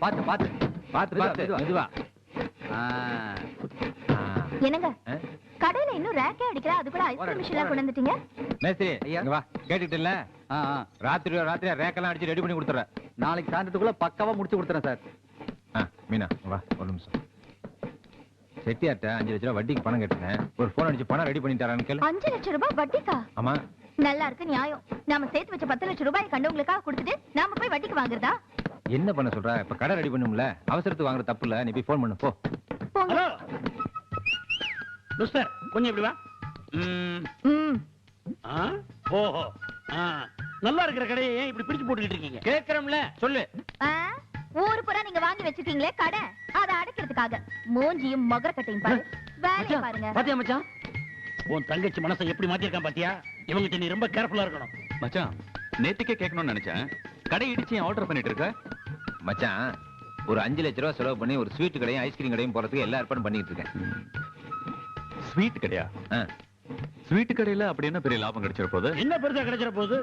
பாத்து பாத்து பாத்து பாத்து மெதுவா. என்னங்க கடையில இன்னும் ரேக்கே அடிக்கிறா, அது கூட ஐஸ்கிரீம் மிஷின்ல கொண்டு வந்துட்டீங்க. மேஸ்திரி இங்க வா, கேட்டுட்டல ராத்திரி ரேக்கெல்லாம் அடிச்சு ரெடி பண்ணி கொடுத்துறேன். நாளைக்கு சாயந்தரத்துக்குள்ள பக்காவா முடிச்சு கொடுத்துறேன் சார். மீனா வா ஒரு நிமிஷம். செட்டியார்ட்ட 5 லட்சம் ரூபாய் வட்டிக்கு பணம் கேட்டேன். ஒரு போன் அடிச்சு பணம் ரெடி பண்ணி தரான்னு கேளு. 5 லட்சம் ரூபாய் வட்டிக்கா? ஆமா. நல்லா இருக்கு நியாயம். நாம சேர்த்து வச்ச 10 லட்சம் ரூபாய் கண்டவங்களுக்காக கொடுத்துட்டு நாம போய் வட்டிக்கு வாங்குறதா? என்ன பண்ண சொல்ற? இப்ப கடை ரெடி பண்ணும்ல, அவசரத்துக்கு வாங்குற தப்பு இல்ல. நீ போய் போன் பண்ணு போ. ஹலோ மிஸ்டர், கொஞ்சம் இப்படி வா. ஓஹோ, நல்லா இருக்கிற கடையை ஏன் இப்படி பிடிச்சு போட்டுக்கிட்டு இருக்கீங்க? கேக்குறோம்ல, சொல்லு. ஊரு பூரா நீங்க வாங்கி வச்சிருக்கீங்களே கடை, அதை அடைக்கிறதுக்காக. மூஞ்சியும் மொகரக்கட்டையும் பாரு, வேலையை பாருங்க. பாத்தியா மச்சான், உன் தங்கச்சி மனசை எப்படி மாத்திருக்கான் பாத்தியா? இவங்கிட்ட நீ ரொம்ப கேர்ஃபுல்லா இருக்கணும். மச்சான், நேத்துக்கே கேட்கணும்னு நினைச்சேன். கடை இடிச்சு ஆர்டர் பண்ணிட்டு இருக்க. மச்சான் ஒரு 5 லட்சம் ரூபாய் செலவு பண்ணி ஒரு ஸ்வீட் கடையும் ஐஸ்கிரீம் கடையும் போறதுக்கு எல்லா ஏற்பாடும் பண்ணிட்டு இருக்கேன். ஸ்வீட் கடையா? ஸ்வீட் கடையில அப்படி என்ன பெரிய லாபம் கிடைச்சிட போகுது? என்ன பெருசா கிடைச்சிட போகுது?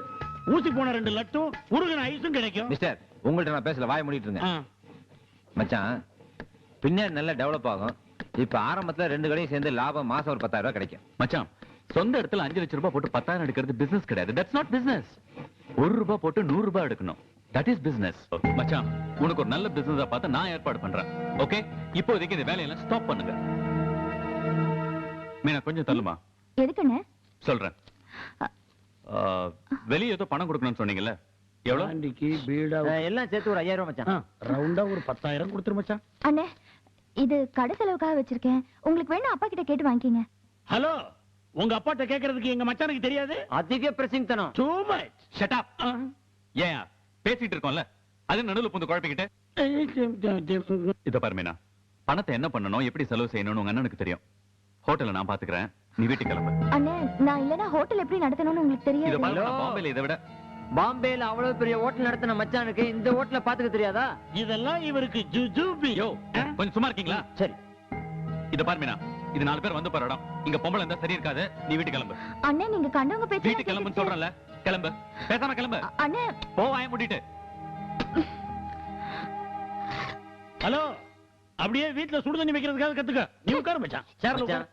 ஊசி போன 2 லட்டும் உருகின ஐஸும் கிடைக்கும். மிஸ்டர், உங்கள்ட்ட நான் பேசல, வாய் மூடிட்டு இருங்க. மச்சான் பின்னாடி நல்லா டெவலப் ஆகும். இப்ப ஆரம்பத்துல 2 கடையும் சேர்ந்து லாபம் மாசம் ஒரு 10,000 ரூபாய் கிடைக்கும். மச்சான், சொந்த இடத்துல 5 லட்சம் ரூபாய் போட்டு 10,000 எடுக்கிறது பிசினஸ் கிடையாது. That's not business. 1 ரூபாய் போட்டு 100 ரூபாய் எடுக்கணும். That is business. மச்சான், உனக்கு ஒரு நல்ல பிசினஸா பார்த்து நான் ஏற்பாடு பண்றேன். ஓகே, இப்போதைக்கு இந்த வேலையெல்லாம் ஸ்டாப் பண்ணுங்க. மீனா கொஞ்சம் தள்ளுமா. எதுக்குன்னு சொல்றேன். வெளியே ஏதோ பணம் கொடுக்கணும்னு சொன்னீங்கல்ல, எவ்வளவு? ஆண்டிக்கு பீடா எல்லாம் சேர்த்து ஒரு 5000 ரூபாய் மச்சான். ரவுண்டா ஒரு 10,000 கொடுத்துரு மச்சான். அண்ணே, இது கடை செலவுக்காக வச்சிருக்கேன். உங்களுக்கு வேணா அப்பா கிட்ட கேட்டு வாங்கிக்கங்க. ஹலோ, உங்க அப்பாட்ட கேக்குறதுக்கு எங்க மச்சானுக்கு தெரியாது? அதிக பிரசிங் தனம். Too much. Shut up. ஏன் பேசிட்டு இருக்கோம்ல, அது நடுவுல புந்து குழப்பிக்கிட்டு. இத பாரு மீனா, பணத்தை என்ன பண்ணணும், எப்படி செலவு செய்யணும்னு உங்க அண்ணனுக்கு தெரியும். ஹோட்டல்ல நான் பாத்துக்கிறேன், நீ வீட்டுக்கு கிளம்பு. அண்ணே, நான் இல்லனா ஹோட்டல் எப்படி நடத்தணும்னு உங்களுக்கு இத தெரியாது. பாரு, பாம்பேல இதை விட பாம்பேல அவ்வளவு பெரிய ஹோட்டல் நடத்தின மச்சானுக்கு இந்த ஹோட்டல பாத்துக்க தெரியாதா? இதெல்லாம் இவருக்கு ஜுஜுபி. யோ, கொஞ்சம் சும்மா இருக்கீங்களா? சரி. இத பாரு மீனா, இது 4 பேர் வந்து போற இடம். இங்க பொம்பளை இருந்தா சரி இருக்காது. நீ வீட்டுக்கு கிளம்பு. அண்ணே, நீங்க கண்டவங்க பேச்சு வீட்டுக்கு கிளம்புன்னு சொல்றேன்ல, கிளம்பு. பேசாம கிளம்பு. அண்ணே, போ, வாய மூடிட்டு. ஹலோ, அப்படியே வீட்டுல சுடு தண்ணி வைக்கிறதுக்காக கத்துக்க. நீ உட்காரு மச்சான். சேர்ல உட்காரு.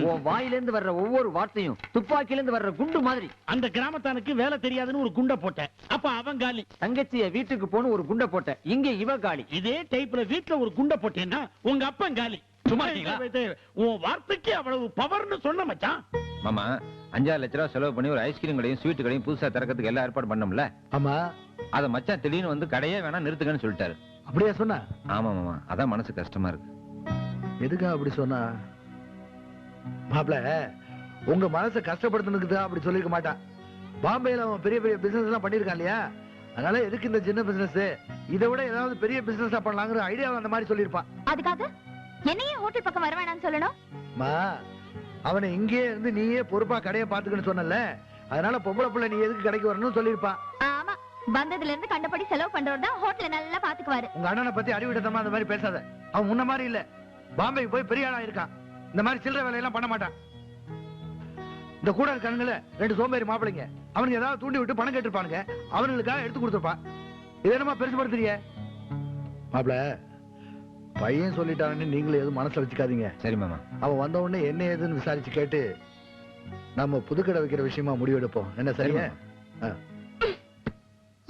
உன் வாயில இருந்து வர்ற ஒவ்வொரு வார்த்தையும் துப்பாக்கில இருந்து வர்ற குண்டு மாதிரி. அந்த கிராமத்தானுக்கு வேலை தெரியாதுன்னு ஒரு குண்டை போட்டேன். அப்ப அவன் காலி. தங்கச்சிய வீட்டுக்கு போன ஒரு குண்டை போட்ட, இங்க இவ காலி. இதே டைப்ல வீட்டுல ஒரு குண்டை போட்டேன்னா உங்க அப்பன் காலி. சும்மா இருக்கீங்களா? உன் வார்த்தைக்கு அவ்வளவு பவர்னு சொன்ன மச்சான். மாமா 5-6 லட்சம் ரூபாய் செலவு பண்ணி ஒரு ஐஸ்கிரீம் கடையும் ஸ்வீட் கடையும் புதுசா திறக்கிறதுக்கு எல்லாம் ஏற்பாடு பண்ணோம்ல. ஆமா. அத மச்சான் திடீர்னு வந்து கடையே வேணா நிறுத்துங்கன்னு சொல்லிட்டாரு. அப்படியே சொன்னா? ஆமா மாமா, அதான் மனசு கஷ்டமா இருக்கு. எதுக்கா அப்படி சொன்னா? மாப்ள, உங்க மனசை கஷ்டப்படுத்தினதுக்கு அப்படி சொல்லிருக்க மாட்டான். பாம்பேல அவன் பெரிய பெரிய பிசினஸ் எல்லாம் பண்ணிருக்கான் இல்லையா? அதனால எதுக்கு இந்த சின்ன பிசினஸ், இதை விட ஏதாவது பெரிய பிசினஸ் பண்ணலாங்கிற ஐடியாவை அந்த மாதிரி சொல்லிருப்பான். அதுக்காக என்னையே ஹோட்டல் பக்கம் வர வேணாம்னு சொல்லணும்? அவனை இங்கே இருந்து நீயே பொறுப்பா கடையை பாத்துக்கன்னு சொன்னல, அதனால பொம்பளை பிள்ளை நீ எதுக்கு கடைக்கு வரணும்னு சொல்லிருப்பான். ஆமா, வந்ததுல இருந்து கண்டபடி செலவு பண்றவர் தான் ஹோட்டல நல்லா பாத்துக்குவாரு. உங்க அண்ணனை பத்தி அறிவிடத்தமா அந்த மாதிரி பேசாத. அவன் முன்ன மாதிரி இல்ல, பாம்பேக்கு போய் பெரிய ஆளா இருக்கான். இந்த மாதிரி சில்லறை வேலையெல்லாம் பண்ண மாட்டான். இந்த கூட இருக்கானுங்கள 2 சோம்பேறி மாப்பிளைங்க, அவனுக்கு ஏதாவது தூண்டி விட்டு பணம் கேட்டிருப்பானுங்க, அவனுக்காக எடுத்து கொடுத்துருப்பான். இது என்னமா பெருசுபடுத்துறீங்க? மாப்பிள, பையன் சொல்லிட்டான்னு நீங்களும் எதுவும் மனசுல வச்சுக்காதீங்க. சரி மாமா. அவன் வந்த உடனே என்ன ஏதுன்னு விசாரிச்சு கேட்டு நம்ம புதுக்கடை வைக்கிற விஷயமா முடிவெடுப்போம். என்ன சரியா?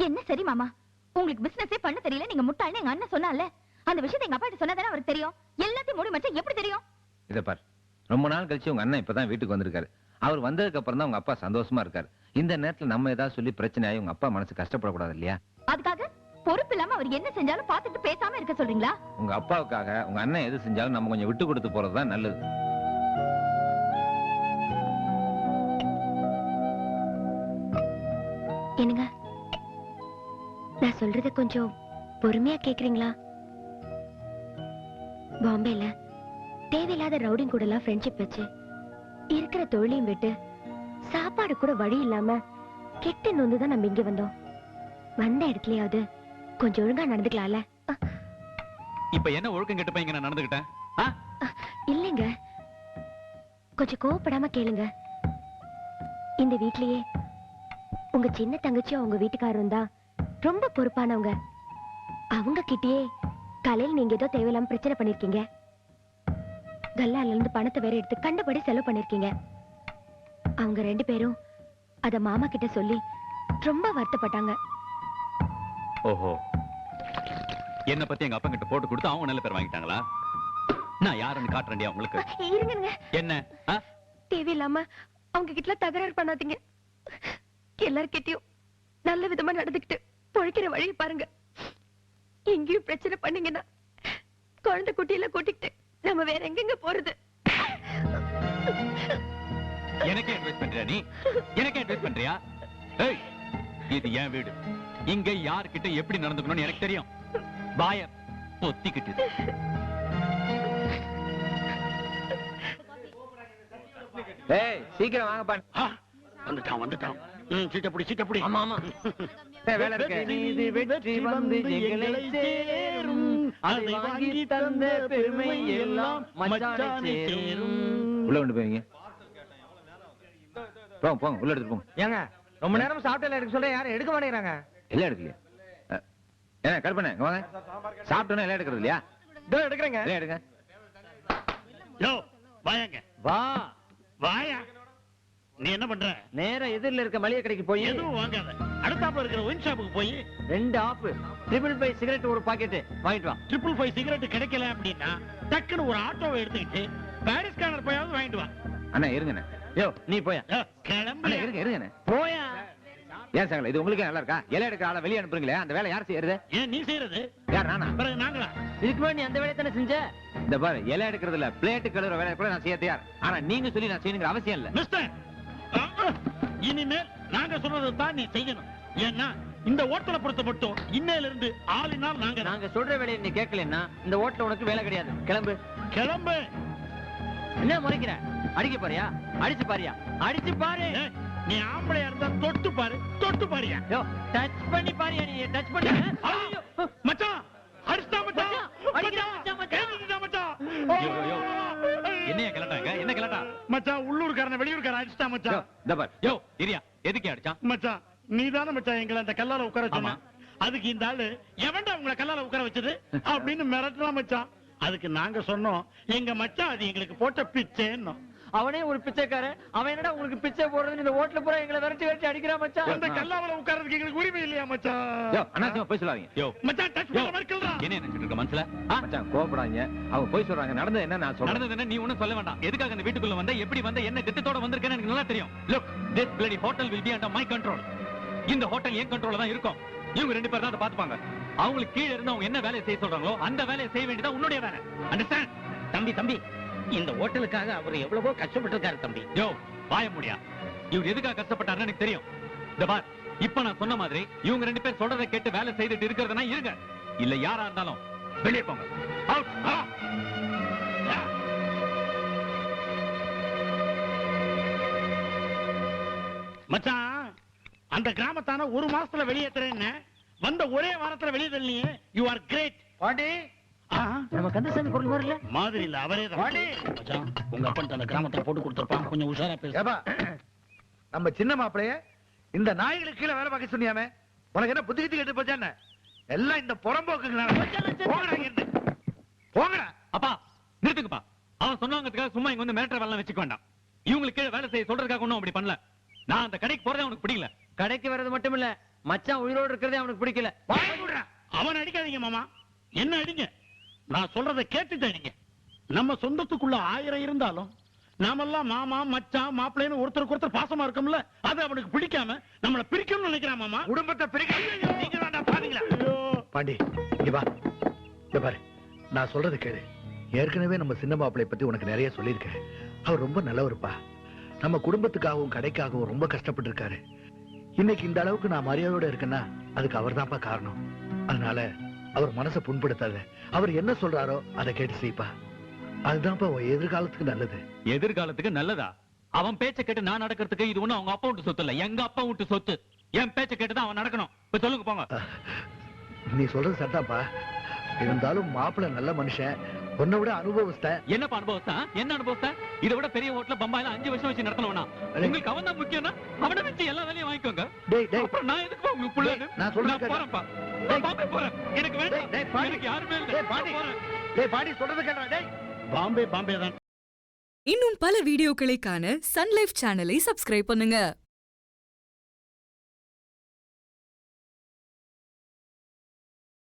என்ன சரி மாமா, உங்களுக்கு பிசினஸே பண்ண தெரியல, நீங்க முட்டாள்னு எங்க அண்ணன் சொன்னால, அந்த விஷயத்தை எங்க அப்பா கிட்ட சொன்னதானே அவருக்கு தெரியும். எல்லாத்தையும் மூடி மச்சான் எப்படி தெரியும்? இத பார், ரொம்ப நாள் கழிச்சு உங்க அண்ணன் இப்பதான் வீட்டுக்கு வந்திருக்காரு. அவர் வந்ததுக்கு அப்புறம் தான் உங்க அப்பா சந்தோஷமா இருக்காரு. இந்த நேரத்துல நம்ம ஏதாவது சொல்லி பிரச்சனை ஆகி உங்க அப்பா மனசு கஷ்டப்படக்கூடாது இல்லையா? அதுக்காக பொறுப்பு இல்லாம அவர் என்ன செஞ்சாலும் பார்த்துட்டு பேசாம இருக்க சொல்றீங்களா? உங்க அப்பாவுக்காக உங்க அண்ணன் எது செஞ்சாலும் நம்ம கொஞ்சம் விட்டு கொடுத்து போறதுதான் நல்லது. என்னங்க, நான் சொல்றத கொஞ்சம் பொறுமையா கேக்குறீங்களா? பாம்பேல தேவையில்லாத ரவுடிங் கூட எல்லாம் ஃப்ரெண்ட்ஷிப் வச்சு இருக்கிற தொழிலையும் விட்டு சாப்பாடு கூட வழி இல்லாம கெட்டு நொந்துதான் நம்ம இங்க வந்தோம். வந்த இடத்துலயாவது கொஞ்சம் ஒழுங்கா நடந்துக்கலாம்ல. இப்ப என்ன ஒழுக்கம் கெட்டு போய் நான் நடந்துக்கிட்டேன்? இல்லைங்க, கொஞ்சம் கோவப்படாம கேளுங்க. இந்த வீட்லயே உங்க சின்ன தங்கச்சியும் உங்க வீட்டுக்காரரும் தான் ரொம்ப பொறுப்பானவங்க. அவங்க கிட்டயே காலையில் நீங்க ஏதோ தேவையில்லாம பிரச்சனை பண்ணிருக்கீங்க. கல்லால இருந்து பணத்தை வேற எடுத்து கண்டபடி செலவு பண்ணிருக்கீங்க. அவங்க 2 பேரும் அத மாமா கிட்ட சொல்லி ரொம்ப வருத்தப்பட்டாங்க. ஓஹோ, என்ன பத்தி எங்க அப்பா கிட்ட போட்டு கொடுத்து அவங்க நல்ல பேர் வாங்கிட்டாங்களா? நான் யாருன்னு காட்டுறேன்டியா உங்களுக்கு. இருங்க. என்ன தேவையில்லாம அவங்க கிட்ட தகராறு பண்ணாதீங்க. எல்லார்கிட்டயும் நல்ல விதமா நடந்துக்கிட்டு பொழைக்கிற வழியை பாருங்க. எங்கேயும் பிரச்சனை பண்ணீங்கன்னா குழந்தை குட்டியில கூட்டிக்கிட்டு நம்ம வேற எங்கெங்க போறது? எனக்கே அட்வைஸ் பண்றியா நீ? எனக்கே அட்வைஸ் பண்றியா? ஏய், இது என் வீடு. இங்க யார்கிட்ட எப்படி நடந்துக்கணும்னு எனக்கு தெரியும். பாய பொத்திக்கிட்டு ஏய் சீக்கிரம் வாங்கப்பா. வந்துட்டான். சீட்டப்படி. ஆமா ஆமா. வேலை இருக்கு. நீதி வெற்றி வந்து எங்களை சேரும், அதை வாங்கி தந்த பெருமை எல்லாம் மச்சானை சேரும். உள்ள கொண்டு போவீங்க. போங்க உள்ள எடுத்து போங்க. ஏங்க ரொம்ப நேரம் சாப்பிட்டல எடுக்க சொல்ல யாரும் எடுக்க மாட்டேங்கிறாங்க. எல்லாம் எடுக்கலையா? ஏன் கற்பனை இங்க வாங்க. சாப்பிட்டோன்னா எல்லாம் எடுக்கிறது இல்லையா? இதோ எடுக்கிறேங்க. எல்லாம் எடுங்க. யோ வாயாங்க. வாயா. நீ என்ன பண்ற? நேரா எதிரில இருக்க மளிகை கடைக்கு போய் எதுவும் வாங்காத. அடுத்தாப்புல இருக்கிற ஒயின் ஷாப்புக்கு போய் 2 ஆப் 555 சிகரெட் ஒரு பாக்கெட் வாங்கிட்டு வா. 555 சிகரெட் கிடைக்கல அப்படின்னா டக்குன்னு ஒரு ஆட்டோவை எடுத்துக்கிட்டு பாரிஸ் கார்னர் போயாவது வாங்கிட்டு வா. அண்ணா இருங்கண்ணே. யோ நீ போயா. கிளம்பு. அண்ணா இருங்கண்ணே. போயா. ஏன் சார் இது உங்களுக்கு நல்லா இருக்கா? இலை எடுக்கிற ஆளை வெளியே அனுப்புறீங்களே, அந்த வேலை யார் செய்யறது? ஏன் நீ செய்யறது? யார் நானா? பிறகு நாங்களா? இதுக்கு முன்னாடி நீ அந்த வேலையை தானே செஞ்ச? இந்த பாரு, இலை எடுக்கிறது இல்ல, பிளேட் கழுவுற வேலை கூட நான் செய்ய தயார். ஆனா நீங்க சொல்லி நான் செய்யணுங்கிற அவசியம் இல்ல. மிஸ்டர், இனிமேல் நாங்க சொல்றது தான் நீ செய்யணும். ஏன்னா இந்த ஹோட்டலை பொறுத்த மட்டும் இன்னையில இருந்து ஆளினால் நாங்க சொல்ற வேலையை நீ கேட்கலன்னா இந்த ஹோட்டல் உனக்கு வேலை கிடையாது. கிளம்பு. கிளம்பு. என்ன முறைக்கிற? அடிக்க பாரியா? அடிச்சு பாரியா? அடிச்சு பாரு. நீ ஆம்பளையா இருந்தா தொட்டு பாரியா? யோ டச் பண்ணி பாரியா? நீ டச் பண்ணி. ஐயோ மச்சான், அடிச்சா மச்சான். அடிக்கிறா மச்சான். என்னைய கிளட்டாங்க? என்ன கிளட்டா? மச்சான் உள்ளூர்காரன வெளியூர்காரன் அடிச்சா மச்சான். இந்த பாரு. யோ இரியா, எதுக்கு அடிச்சான்? மச்சான் நீதானே மச்சான் எங்களை அந்த கல்லால உட்கார சொன்ன. அதுக்கு இந்த ஆளு எவன்டா உங்களை கல்லால உட்கார வச்சது அப்படின்னு மிரட்டலாம் மச்சான். அதுக்கு நாங்க சொன்னோம் எங்க மச்சான் அது எங்களுக்கு போட்ட பிச்சைன்னு. அவனே ஒரு பிச்சைக்காரன். அவன் என்னடா உங்களுக்கு பிச்சை போடுறது? இந்த ஹோட்டல பூரா எங்களை விரட்டி அடிக்கிறா மச்சான். அந்த கல்லாவல உட்கார்றதுக்கு எங்களுக்கு உரிமை இல்லையா மச்சான்? யோ அண்ணாச்சியமா போய் சொல்லாதீங்க. யோ மச்சான் டச் பண்ண மாதிரி கிள்றா. என்ன நினைச்சிட்டு இருக்க மனசுல? மச்சான் கோபப்படாதீங்க. அவங்க போய் சொல்றாங்க. நடந்தது என்ன நான் சொல்றேன். நடந்தது என்ன நீ ஒண்ணும் சொல்ல வேண்டாம். எதுக்காக அந்த வீட்டுக்குள்ள வந்த, எப்படி வந்த, என்ன திட்டத்தோட வந்திருக்கேன்னு எனக்கு நல்லா தெரியும். Look, this bloody hotel will be under my control. இந்த ஹோட்டல் என் கண்ட்ரோல்ல தான் இருக்கும். இவங்க 2 பேர் தான் அதை பாத்துப்பாங்க. அவங்களுக்கு கீழ இருந்து அவங்க என்ன வேலையை செய்ய சொல்றாங்களோ அந்த வேலையை செய்ய வேண்டியதா உன்னுடைய வேலை. அண்டர்ஸ்டாண்ட்? தம்பி இந்த ஹோட்டலுக்காக அவர் எவ்வளவோ கஷ்டப்பட்டு இருக்காரு தம்பி. யோ வாய முடியா. இவர் எதுக்காக கஷ்டப்பட்டாருன்னு எனக்கு தெரியும். இந்த பார், இப்ப நான் சொன்ன மாதிரி இவங்க 2 பேர் சொல்றதை கேட்டு வேலை செய்துட்டு இருக்கிறதுனா இருங்க. இல்ல யாரா இருந்தாலும் வெளியே போங்க. அவுட். மச்சான் அந்த கிராமத்தான ஒரு மாசத்துல வெளியேத்துறேன்னு வந்த ஒரே வாரத்துல வெளியே தள்ளியே. You are great. பாண்டி நம்ம கந்தசாமி குரல் வரல மாதிரி இல்ல, அவரே தான். மச்சான் உங்க அப்பன் அந்த கிராமத்துல போட்டு கொடுத்துருப்பான். கொஞ்சம் உஷாரா பேசு. நம்ம சின்ன மாப்பிளைய இந்த நாய்களுக்கு கீழே வேலை பார்க்க சொன்னியாமே, உனக்கு என்ன புத்தி கித்தி கெட்டு போச்சா? எல்லாம் இந்த புறம்போக்குங்களா? போங்கடா. அப்பா நிறுத்துக்குப்பா. அவன் சொன்னவங்கிறதுக்காக சும்மா இங்க வந்து மிரட்டற வேலை வச்சுக்க வேண்டாம். இவங்களுக்கு கீழே வேலை செய்ய சொல்றதுக்காக ஒண்ணும் அப்படி பண்ணல. நான் அந்த கடைக்கு போறதே அவனுக்கு பிடிக்கல. கடைக்கு வர்றது மட்டும் இல்ல, மச்சான் உயிரோடு இருக்கிறதே அவனுக்கு பிடிக்கல. அவன் அடிக்காதீங்க மாமா, என்ன அடிங்க. நான் சொல்றதை கேட்டுட்டு அடிங்க. நம்ம சொந்தத்துக்குள்ள 1000 இருந்தாலும் நாமெல்லாம் மாமா மச்சான் மாப்பிள்ளைன்னு ஒருத்தருக்கு ஒருத்தர் பாசமா இருக்கோம்ல, அது அவனுக்கு பிடிக்காம நம்மள பிரிக்கணும்னு நினைக்கிறான் மாமா. குடும்பத்தை பிரிக்க நீங்க வேண்டாம் பாத்தீங்களா? பாண்டி இங்க வா. இங்க பாரு, நான் சொல்றது கேளு. ஏற்கனவே நம்ம சின்ன மாப்பிள்ளைய பத்தி உனக்கு நிறைய சொல்லியிருக்கேன். அவர் ரொம்ப நல்லவருப்பா. நம்ம குடும்பத்துக்காகவும் கடைக்காகவும் ரொம்ப கஷ்டப்பட்டு இருக்காரு. இன்னைக்கு இந்த அளவுக்கு நான் மரியாதையோட இருக்கேன்னா அதுக்கு அவர் தான்ப்பா காரணம். அதனால அவர் மனசை புண்படுத்தாத. அவர் என்ன சொல்றாரோ அதை கேட்டு செய்ப்பா. அதுதான்ப்பா உன் எதிர்காலத்துக்கு நல்லது. எதிர்காலத்துக்கு நல்லதா? அவன் பேச்ச கேட்டு நான் நடக்கிறதுக்கு இது ஒண்ணு அவங்க அப்பா விட்டு சொத்து இல்ல, எங்க அப்பா விட்டு சொத்து. என் பேச்ச கேட்டுதான் அவன் நடக்கணும். இப்ப சொல்லுங்க போங்க. நீ சொல்றது சரிதான்ப்பா. இருந்தாலும் மாப்பிள்ளை நல்ல மனுஷன். உன்னை விட அனுபவஸ்த. என்னப்பா அனுபவத்தா? என்ன அனுபவத்தா? இதை விட பெரிய ஹோட்டல பம்பாயில 5 வருஷம் வச்சு நடத்தணும்னா உங்களுக்கு அவன் தான் முக்கியம்னா அவனை வச்சு எல்லா வேலையும் வாங்கிக்கோங்க. டேய் டேய் அப்புறம் நான் எதுக்கு உங்களுக்கு புள்ள? நான் சொல்றது நான் கேளு. போறேன்ப்பா. டேய். நான் பாம்பே போறேன். எனக்கு வேண்டாம். டேய், பாடி. எனக்கு யாருமே இல்ல. டேய், பாடி. நான் போறேன். டேய் பாடி சொல்றது கேட்டா டேய். பாம்பே பாம்பே தான். இன்னும் பல வீடியோக்களை காண சன் லைஃப் சேனலை சப்ஸ்கிரைப் பண்ணுங்க.